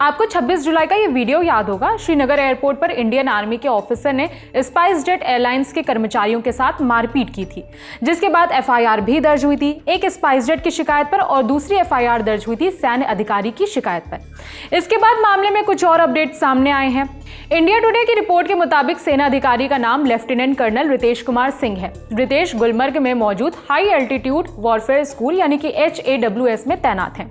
आपको 26 जुलाई का ये वीडियो याद होगा। श्रीनगर एयरपोर्ट पर इंडियन आर्मी के ऑफिसर ने स्पाइसजेट एयरलाइंस के कर्मचारियों के साथ मारपीट की थी, जिसके बाद एफआईआर भी दर्ज हुई थी, एक स्पाइसजेट की शिकायत पर और दूसरी एफआईआर दर्ज हुई थी सैन्य अधिकारी की शिकायत पर। इसके बाद मामले में कुछ और अपडेट सामने आए हैं। इंडिया टुडे की रिपोर्ट के मुताबिक सेना अधिकारी का नाम लेफ्टिनेंट कर्नल रितेश कुमार सिंह है। रितेश गुलमर्ग में मौजूद हाई एल्टीट्यूड वॉरफेयर स्कूल यानी कि HAWS में तैनात हैं।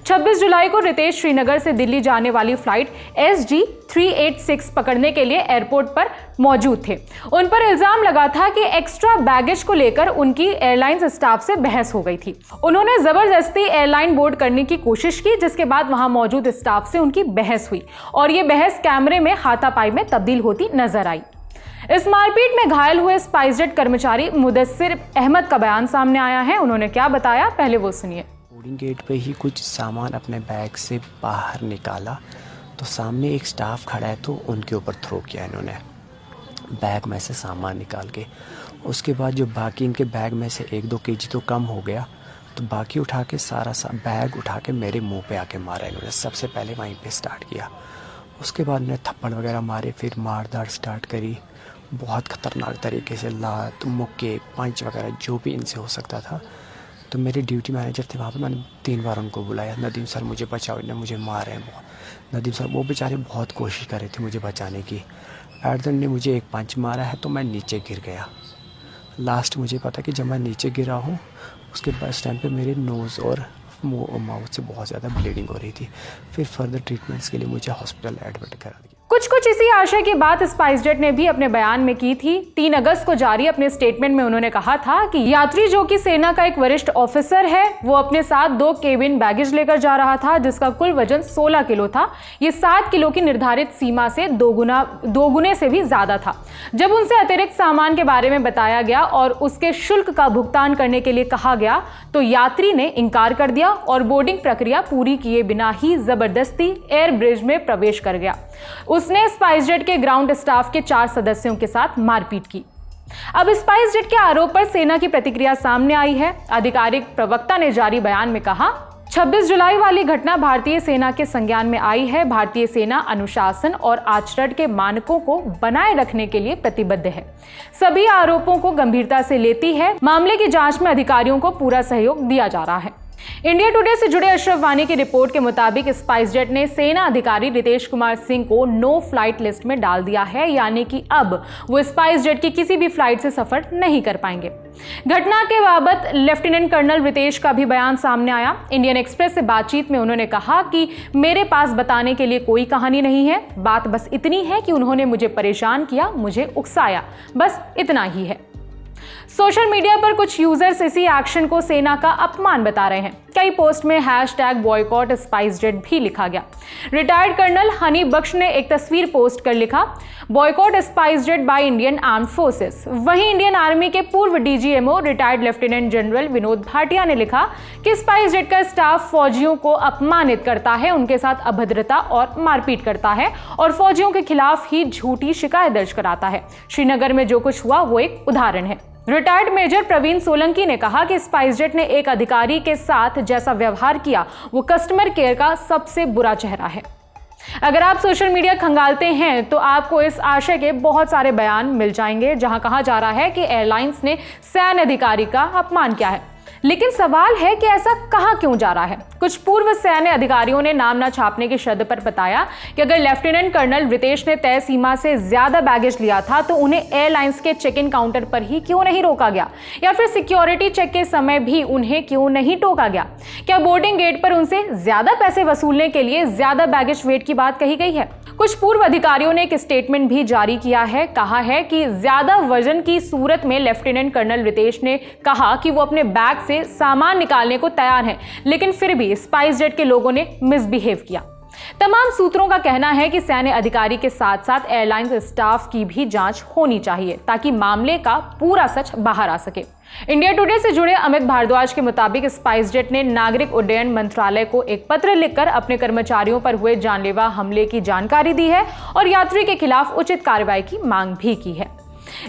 26 जुलाई को रितेश श्रीनगर से दिल्ली जाने वाली फ्लाइट SG 386 पकड़ने के लिए एयरपोर्ट पर मौजूद थे। उन पर इल्जाम लगा था कि एक्स्ट्रा बैगेज को लेकर उनकी एयरलाइंस स्टाफ से बहस हो गई थी। उन्होंने जबरदस्ती एयरलाइन बोर्ड करने की कोशिश की, जिसके बाद वहां मौजूद स्टाफ से उनकी बहस हुई और ये बहस कैमरे में हाथापाई में तब्दील होती नजर आई। इस मारपीट में घायल हुए स्पाइसजेट कर्मचारी मुदस्सिर अहमद का बयान सामने आया है। उन्होंने क्या बताया, पहले वो सुनिए। बोर्डिंग गेट पे ही कुछ सामान अपने बैग से बाहर निकाला तो सामने एक स्टाफ खड़ा है, तो उनके ऊपर थ्रो किया इन्होंने बैग में से सामान निकाल के। उसके बाद जो बाकी इनके बैग में से 1-2 kg तो कम हो गया, तो बाकी उठा के सारा बैग उठा के मेरे मुंह पे आके मारा इन्होंने। सबसे पहले वहीं पे स्टार्ट किया, उसके बाद उन्होंने थप्पड़ वगैरह मारे, फिर मारदार स्टार्ट करी बहुत ख़तरनाक तरीके से, लात मुक्के पंच वगैरह जो भी इनसे हो सकता था। तो मेरे ड्यूटी मैनेजर थे वहाँ पे, मैंने 3 बार उनको बुलाया, नदीम सर मुझे बचाओ, इन्हें मुझे मार रहे हैं। नदीम सर वो बेचारे बहुत कोशिश कर रहे थे मुझे बचाने की। एडन ने मुझे एक पंच मारा है तो मैं नीचे गिर गया। लास्ट मुझे पता कि जब मैं नीचे गिरा हूँ उसके बाद इस टाइम पे मेरे नोज़ और माउथ से बहुत ज़्यादा ब्लीडिंग हो रही थी। फिर फर्दर ट्रीटमेंट्स के लिए मुझे हॉस्पिटल एडमिट करा दिया। कुछ इसी आशय की बात स्पाइसजेट ने भी अपने बयान में की थी। 3 अगस्त को जारी अपने स्टेटमेंट में उन्होंने कहा था कि यात्री जो कि सेना का एक वरिष्ठ ऑफिसर है, वो अपने साथ 2 केबिन बैगेज लेकर जा रहा था, जिसका कुल वजन 16 किलो था। ये 7 किलो की निर्धारित सीमा से दोगुने से भी ज्यादा था। जब उनसे अतिरिक्त सामान के बारे में बताया गया और उसके शुल्क का भुगतान करने के लिए कहा गया, तो यात्री ने इनकार कर दिया और बोर्डिंग प्रक्रिया पूरी किए बिना ही जबरदस्ती एयर ब्रिज में प्रवेश कर गया। उसने स्पाइसजेट के ग्राउंड स्टाफ के 4 सदस्यों के साथ मारपीट की। अब स्पाइसजेट के आरोप पर सेना की प्रतिक्रिया सामने आई है। आधिकारिक प्रवक्ता ने जारी बयान में कहा, 26 जुलाई वाली घटना भारतीय सेना के संज्ञान में आई है। भारतीय सेना अनुशासन और आचरण के मानकों को बनाए रखने के लिए प्रतिबद्ध है, सभी आरोपों को गंभीरता से लेती है। मामले की जांच में अधिकारियों को पूरा सहयोग दिया जा रहा है। इंडिया टुडे से जुड़े अशरफ वानी की रिपोर्ट के मुताबिक स्पाइसजेट ने सेना अधिकारी रितेश कुमार सिंह को नो फ्लाइट लिस्ट में डाल दिया है, यानी कि अब वो स्पाइसजेट की किसी भी फ्लाइट से सफर नहीं कर पाएंगे। घटना के बाबत लेफ्टिनेंट कर्नल रितेश का भी बयान सामने आया। इंडियन एक्सप्रेस से बातचीत में उन्होंने कहा कि मेरे पास बताने के लिए कोई कहानी नहीं है, बात बस इतनी है कि उन्होंने मुझे परेशान किया, मुझे उकसाया, बस इतना ही है। सोशल मीडिया पर कुछ यूजर्स इसी एक्शन को सेना का अपमान बता रहे हैं। कई पोस्ट में #बॉयकॉट स्पाइसजेट भी लिखा गया। रिटायर्ड कर्नल हनी बख्श ने एक तस्वीर पोस्ट कर लिखा, boycott SpiceJet by Indian armed forces. वहीं इंडियन आर्मी के पूर्व DGMO retired lieutenant general Vinod Bhatia ने लिखा कि स्पाइसजेट का स्टाफ फौजियों को अपमानित करता है, उनके साथ अभद्रता और मारपीट करता है और फौजियों के खिलाफ ही झूठी शिकायत दर्ज कराता है। श्रीनगर में जो कुछ हुआ वो एक उदाहरण है। रिटायर्ड मेजर प्रवीण सोलंकी ने कहा कि स्पाइसजेट ने एक अधिकारी के साथ जैसा व्यवहार किया वो कस्टमर केयर का सबसे बुरा चेहरा है। अगर आप सोशल मीडिया खंगालते हैं तो आपको इस आशय के बहुत सारे बयान मिल जाएंगे, जहां कहा जा रहा है कि एयरलाइंस ने सैन्य अधिकारी का अपमान किया है। लेकिन सवाल है कि ऐसा कहां क्यों जा रहा है। कुछ पूर्व सैन्य अधिकारियों ने नाम न छापने की शर्त पर बताया कि अगर लेफ्टिनेंट कर्नल रितेश ने तय सीमा से ज्यादा बैगेज लिया था तो उन्हें एयरलाइंस के चेक इन काउंटर पर ही क्यों नहीं रोका गया, या फिर सिक्योरिटी चेक के समय भी उन्हें क्यों नहीं टोका गया। क्या बोर्डिंग गेट पर उनसे ज्यादा पैसे वसूलने के लिए ज्यादा बैगेज वेट की बात कही गई है। कुछ पूर्व अधिकारियों ने एक स्टेटमेंट भी जारी किया है। कहा है कि ज्यादा वजन की सूरत में लेफ्टिनेंट कर्नल रितेश ने कहा कि वो अपने बैग से सामान निकालने को तैयार हैं, लेकिन फिर भी स्पाइसजेट के लोगों ने मिसबिहेव किया। तमाम सूत्रों का कहना है कि सैन्य अधिकारी के साथ साथ एयरलाइंस स्टाफ की भी जांच होनी चाहिए ताकि मामले का पूरा सच बाहर आ सके। इंडिया टुडे से जुड़े अमित भारद्वाज के मुताबिक स्पाइसजेट ने नागरिक उड्डयन मंत्रालय को एक पत्र लिखकर अपने कर्मचारियों पर हुए जानलेवा हमले की जानकारी दी है और यात्री के खिलाफ उचित कार्रवाई की मांग भी की है।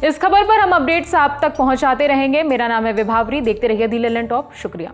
इस खबर पर हम अपडेट्स आप तक पहुंचाते रहेंगे। मेरा नाम है विभावरी, देखते रहिए दी ललन टॉप। शुक्रिया।